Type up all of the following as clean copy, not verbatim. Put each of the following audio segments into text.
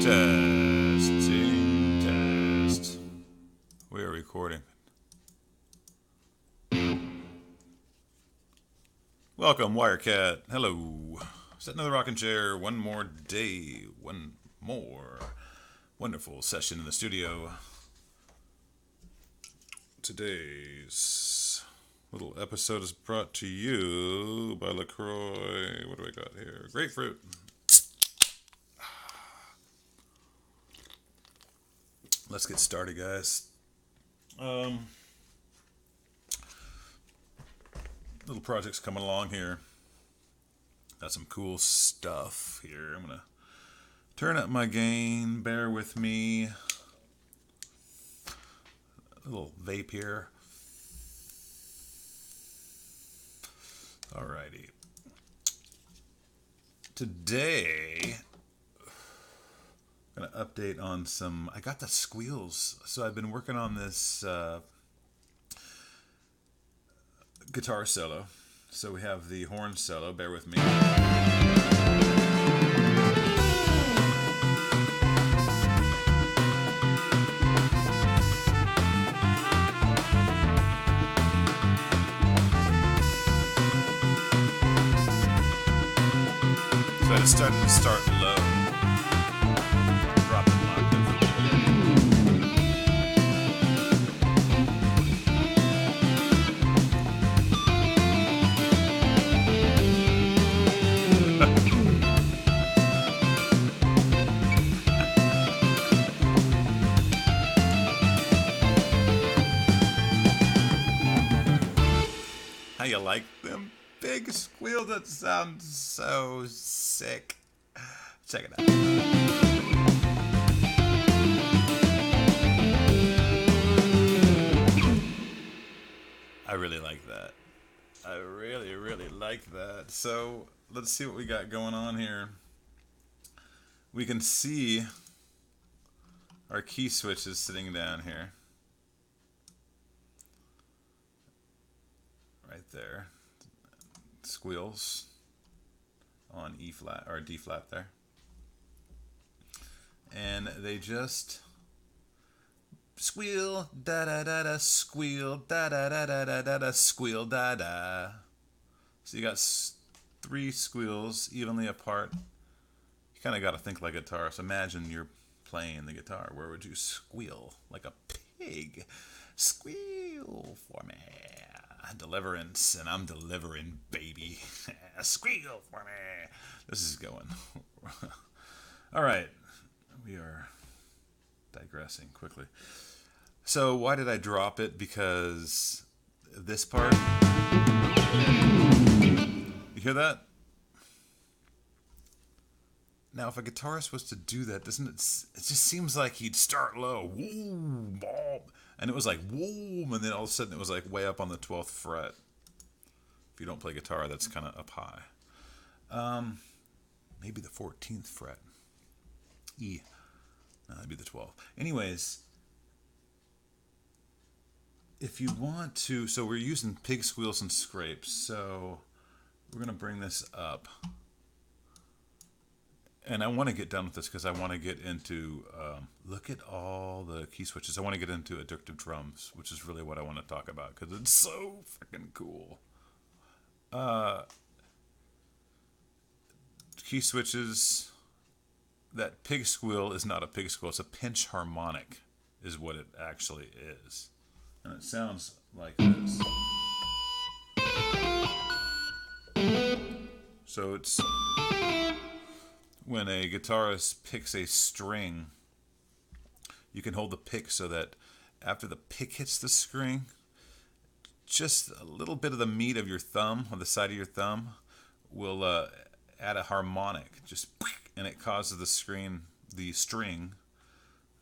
Testing, test. We are recording. Welcome, Wirecat. Hello. Sitting in the rocking chair. One more day. One more wonderful session in the studio. Today's little episode is brought to you by LaCroix. What do I got here? Grapefruit. Let's get started, guys. Little project's coming along here. Got some cool stuff here. I'm gonna turn up my gain. Bear with me. A little vape here. Alrighty. Today, I'm gonna update on some. I got the squeals, so I've been working on this guitar solo. So we have the horn solo. Bear with me. So I decided to start low. Drop it low. How you like them big squeals? That sounds so sick. Check it out. I really like that. I really like that. So let's see what we got going on here. We can see our key switches sitting down here. Right there. Squeals on E flat or D flat there. And they just squeal da da da da, squeal da da da da da da da, squeal da da. So you got three squeals evenly apart. You kind of got to think like a guitar. So imagine you're playing the guitar. Where would you squeal? Like a pig. Squeal for me. Deliverance, and I'm delivering, baby. Squeal for me. This is going. All right. We are digressing quickly. So why did I drop it? Because this part. You hear that? Now, if a guitarist was to do that, doesn't it? It just seems like he'd start low, woo, boom, and it was like woo, and then all of a sudden it was like way up on the 12th fret. If you don't play guitar, that's kind of up high. Maybe the 14th fret. E. No, that'd be the 12th. Anyways, if you want to, so we're using pig squeals and scrapes. So we're gonna bring this up. And I want to get done with this because I want to get into, look at all the key switches. I want to get into Addictive Drums, which is really what I want to talk about because it's so freaking cool. Key switches, that pig squeal is not a pig squeal. It's a pinch harmonic is what it actually is. And it sounds like this. So it's when a guitarist picks a string, you can hold the pick so that after the pick hits the string, just a little bit of the meat of your thumb, on the side of your thumb, will add a harmonic, and it causes the string,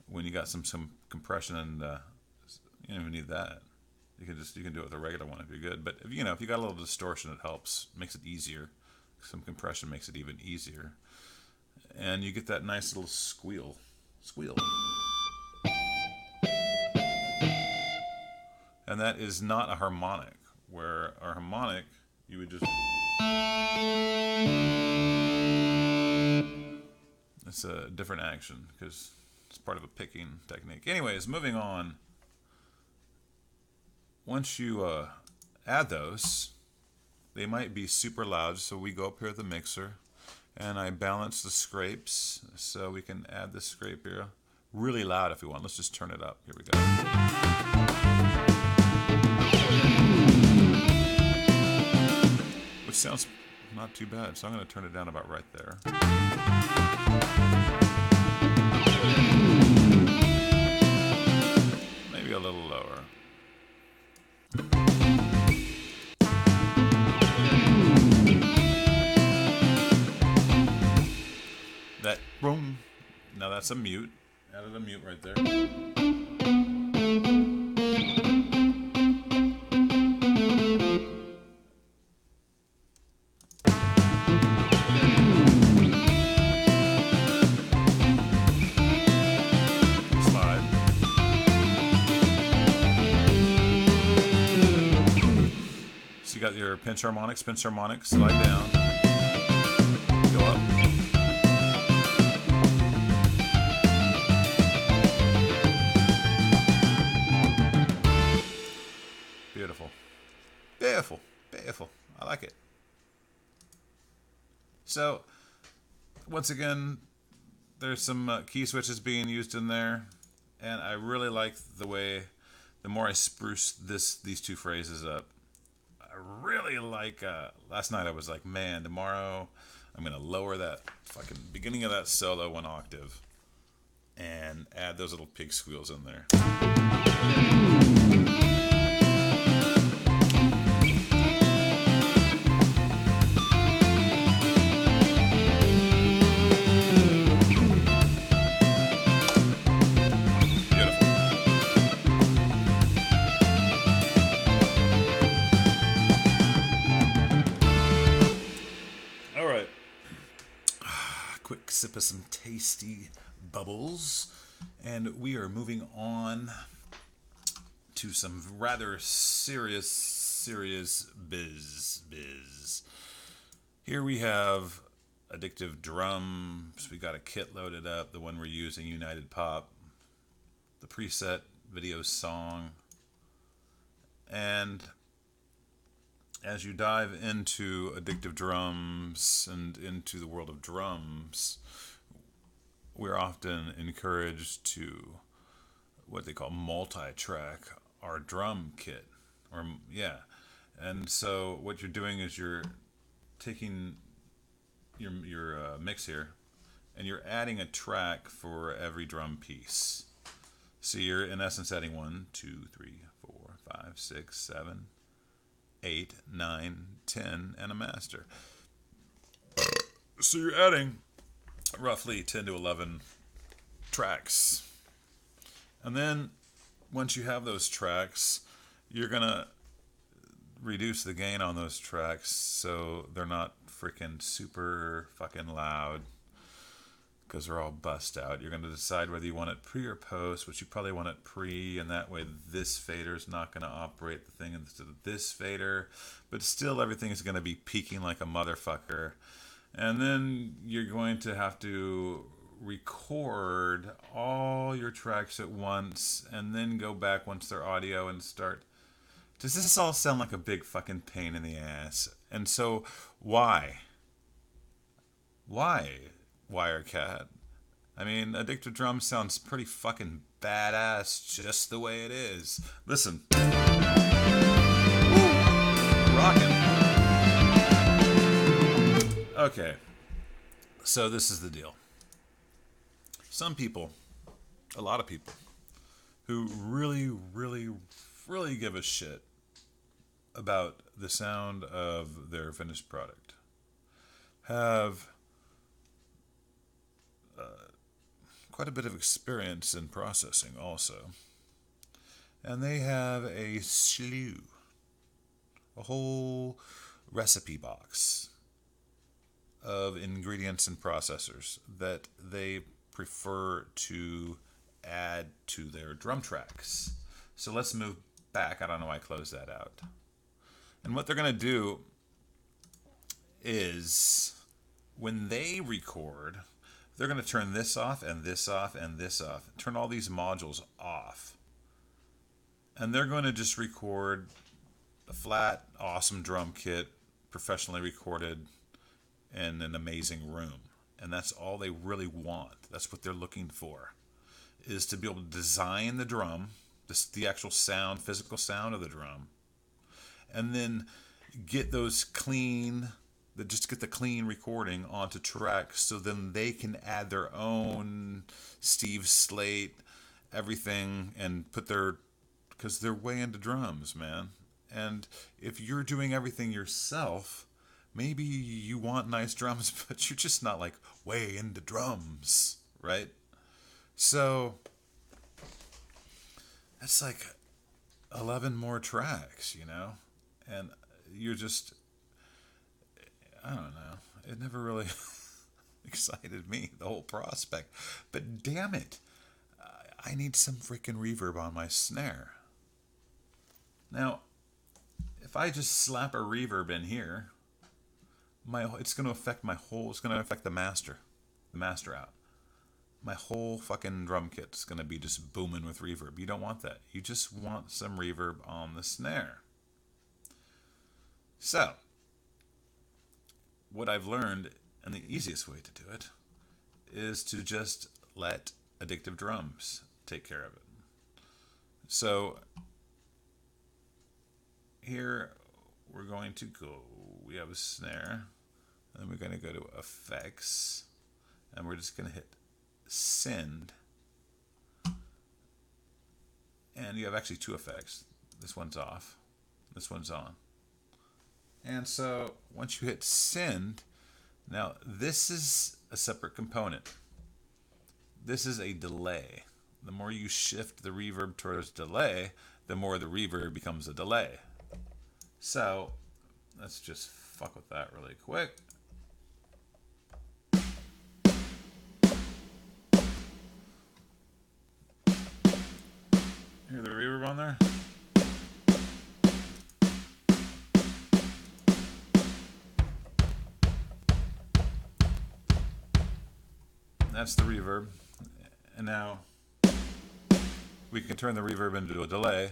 when you got some compression, and you don't even need that. You can do it with a regular one if you're good. But if you got a little distortion, it helps, makes it easier. Some compression makes it even easier. And you get that nice little squeal. And that is not a harmonic, where a harmonic, you would just It's a different action because it's part of a picking technique. Anyways, moving on. Once you add those, they might be super loud, so we go up here at the mixer and I balance the scrapes so we can add the scrape here. Really loud if we want. Let's just turn it up. Here we go. Which sounds not too bad, so I'm going to turn it down about right there. Maybe a little lower. That boom. Now that's a mute. Added a mute right there. Slide. So you got your pinch harmonics, slide down. Go up. Beautiful. Beautiful. Beautiful. I like it. So, once again, there's some key switches being used in there. And I really like the way, the more I spruce these two phrases up. I really like, last night I was like, man, tomorrow I'm going to lower that fucking beginning of that solo 1 octave. And add those little pig squeals in there. Sip of some tasty bubbles, and we are moving on to some rather serious biz. Here we have Addictive Drums. We got a kit loaded up, the one we're using, United Pop, the preset video song, and as you dive into Addictive Drums and into the world of drums, we're often encouraged to what they call multi-track our drum kit. And so what you're doing is you're taking your mix here and you're adding a track for every drum piece. So you're in essence adding 1, 2, 3, 4, 5, 6, 7, 8, 9, 10, and a master. So you're adding roughly 10 to 11 tracks. And then once you have those tracks, you're going to reduce the gain on those tracks so they're not freaking super fucking loud because they're all bust out. You're going to decide whether you want it pre or post, which you probably want it pre, and that way this fader is not going to operate the thing instead of this fader, but still everything is going to be peaking like a motherfucker. And then you're going to have to record all your tracks at once and then go back once they're audio and start. Does this all sound like a big fucking pain in the ass? And so why? Wirecat. I mean, Addictive Drums sounds pretty fucking badass just the way it is. Listen. Rockin'. Okay. So this is the deal. Some people, a lot of people, who really give a shit about the sound of their finished product have quite a bit of experience in processing also. And they have a slew, a whole recipe box of ingredients and processors that they prefer to add to their drum tracks. So let's move back. I don't know why I closed that out. And what they're going to do is when they record, they're going to turn this off and this off and this off. Turn all these modules off. And they're going to just record a flat, awesome drum kit, professionally recorded in an amazing room. And that's all they really want. That's what they're looking for, is to be able to design the drum, the actual sound, physical sound of the drum, and then get those clean, just get the clean recording onto track, so then they can add their own Steve Slate, everything, and put their, because they're way into drums, man. And if you're doing everything yourself, maybe you want nice drums, but you're just not like way into drums, right? So that's like 11 more tracks, you know? And you're just, I don't know. It never really excited me, the whole prospect. But damn it, I need some freaking reverb on my snare. Now, if I just slap a reverb in here, it's going to affect my whole, it's going to affect the master out. My whole fucking drum kit's going to be just booming with reverb. You don't want that. You just want some reverb on the snare. So, what I've learned, and the easiest way to do it, is to just let Addictive Drums take care of it. So, here we're going to go, we have a snare, and then we're going to go to Effects, and we're just going to hit Send. And you have actually two effects. This one's off, this one's on. And so once you hit Send, now this is a separate component. This is a delay. The more you shift the reverb towards delay, the more the reverb becomes a delay. So let's just fuck with that really quick. Hear the reverb on there? That's the reverb. And now we can turn the reverb into a delay.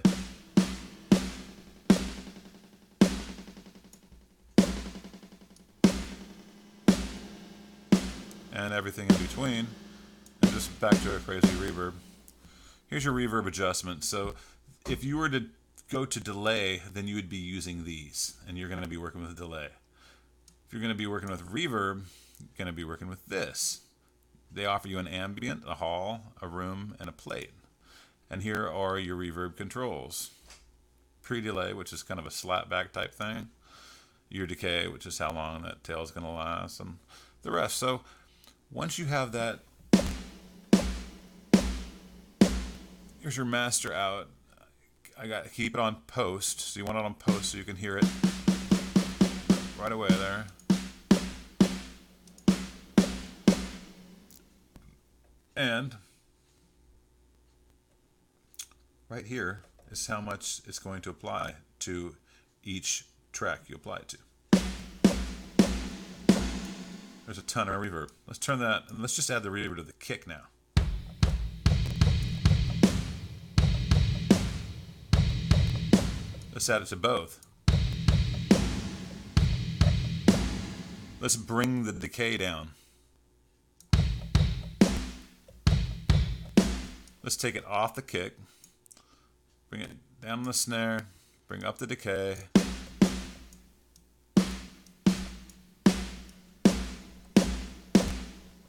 And everything in between. And just back to a crazy reverb. Here's your reverb adjustment. So if you were to go to delay, then you would be using these. And you're going to be working with delay. If you're going to be working with reverb, you're going to be working with this. They offer you an ambient, a hall, a room, and a plate. And here are your reverb controls. Pre-delay, which is kind of a slapback type thing. Your decay, which is how long that tail is going to last, and the rest. So once you have that, here's your master out. I got to keep it on post. So you want it on post so you can hear it right away there. And right here is how much it's going to apply to each track you apply it to. There's a ton of reverb. Let's turn that, and let's just add the reverb to the kick now. Let's add it to both. Let's bring the decay down. Let's take it off the kick, bring it down on the snare, bring up the decay.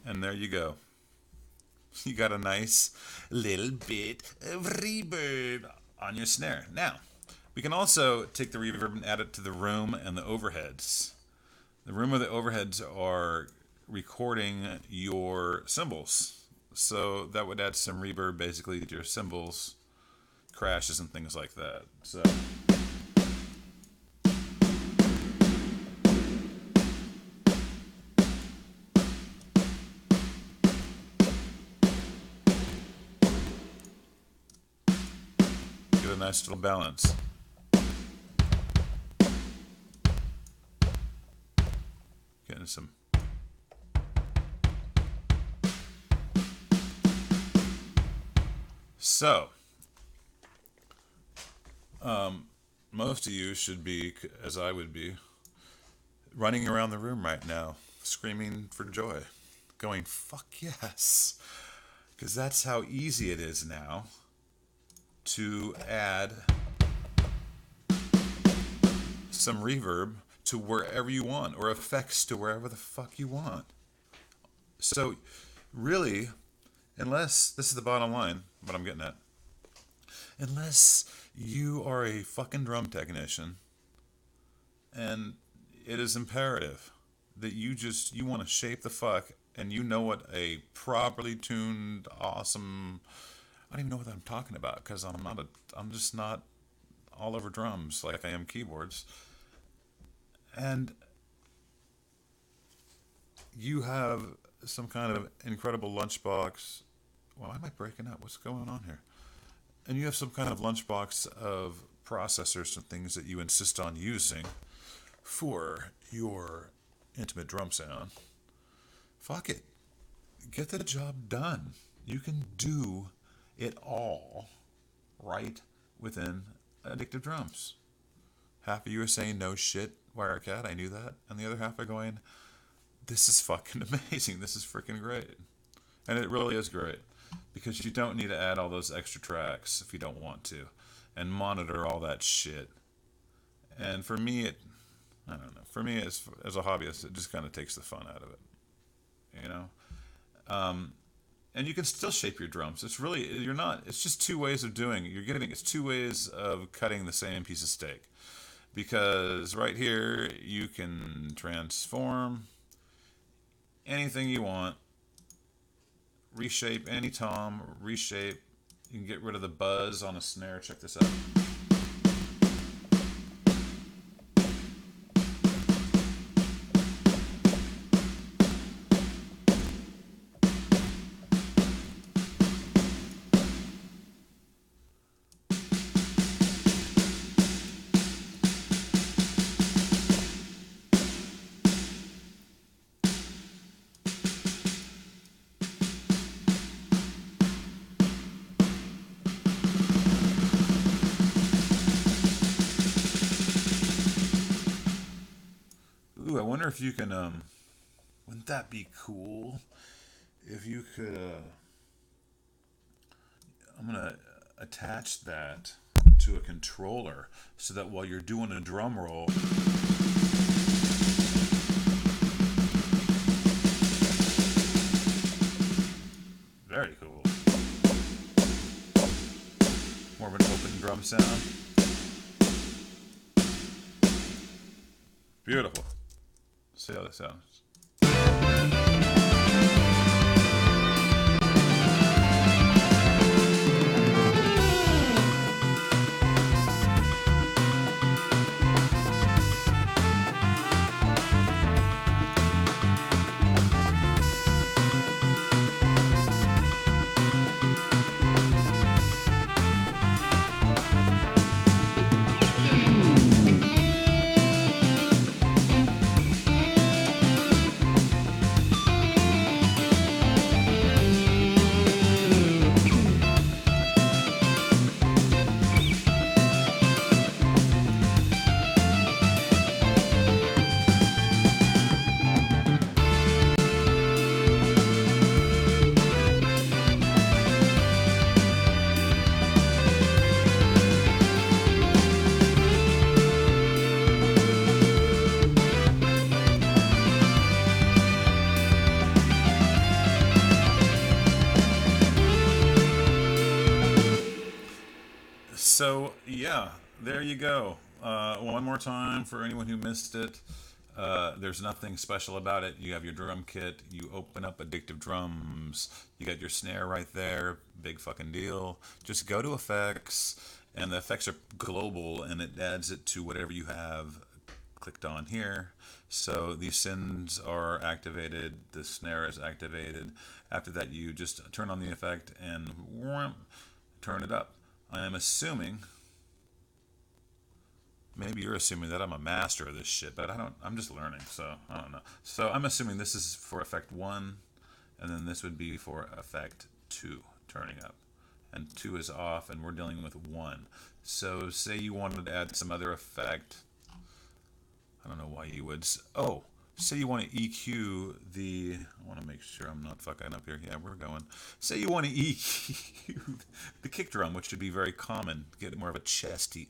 And there you go. You got a nice little bit of reverb on your snare. Now, we can also take the reverb and add it to the room and the overheads. The room or the overheads are recording your cymbals. So that would add some reverb basically to your cymbals, crashes and things like that. So get a nice little balance. Getting some So, most of you should be, as I would be, running around the room right now, screaming for joy, going, fuck yes. Because that's how easy it is now to add some reverb to wherever you want, or effects to wherever the fuck you want. So, really, unless, this is the bottom line, what I'm getting at, unless you are a fucking drum technician, and it is imperative that you want to shape the fuck, and you know what a properly tuned, awesome, I don't even know what I'm talking about, because I'm just not all over drums like I am keyboards. And you have some kind of incredible lunchbox. Why am I breaking up? What's going on here? And you have some kind of lunchbox of processors and things that you insist on using for your intimate drum sound. Fuck it. Get the job done. You can do it all right within Addictive Drums. Half of you are saying, no shit, Wirecat, I knew that. And the other half are going, this is fucking amazing. This is freaking great. And it really is great. Because you don't need to add all those extra tracks if you don't want to. And monitor all that shit. And for me, I don't know. For me, as a hobbyist, it just kind of takes the fun out of it. You know? And you can still shape your drums. It's just two ways of doing it. It's two ways of cutting the same piece of steak. Because right here, you can transform anything you want. Reshape any tom, reshape. You can get rid of the buzz on a snare. Check this out. Ooh, I wonder if you can, wouldn't that be cool? If you could, I'm going to attach that to a controller so that while you're doing a drum roll, very cool. More of an open drum sound. Beautiful. See how that sounds. So, yeah, there you go. One more time for anyone who missed it. There's nothing special about it. You have your drum kit. You open up Addictive Drums. You got your snare right there. Big fucking deal. Just go to effects, and the effects are global, and it adds it to whatever you have clicked on here. So these synths are activated. The snare is activated. After that, you just turn on the effect and turn it up. I am assuming, maybe you're assuming that I'm a master of this shit, but I'm just learning, so I don't know. So I'm assuming this is for effect 1, and then this would be for effect 2, turning up. and 2 is off, and we're dealing with 1. So say you wanted to add some other effect. I don't know why you would. Oh, say you want to EQ the... I want to make sure I'm not fucking up here. Yeah, we're going. Say you want to EQ the kick drum, which should be very common. Get more of a chesty,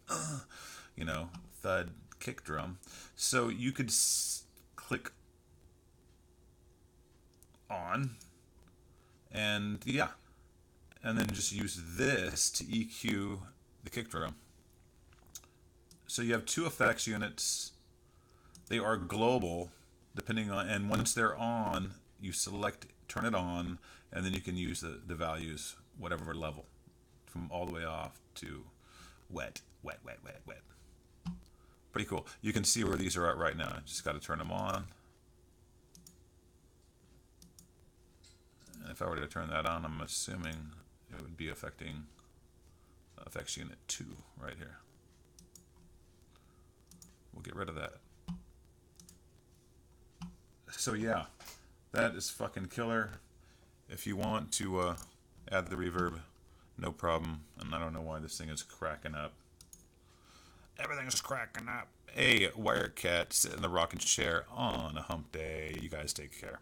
you know, thud kick drum. So you could click on, and yeah, and then just use this to EQ the kick drum. So you have 2 effects units. They are global, depending on, and once they're on, you select, turn it on, and then you can use the values, whatever level, from all the way off to wet, wet, wet, wet, wet. Pretty cool. You can see where these are at right now. Just got to turn them on. And if I were to turn that on, I'm assuming it would be affecting effects unit 2 right here. We'll get rid of that. So yeah, that is fucking killer. If you want to add the reverb, no problem. And I don't know why this thing is cracking up. Everything's cracking up. Hey, Wirecat, sit in the rocking chair on a hump day. You guys take care.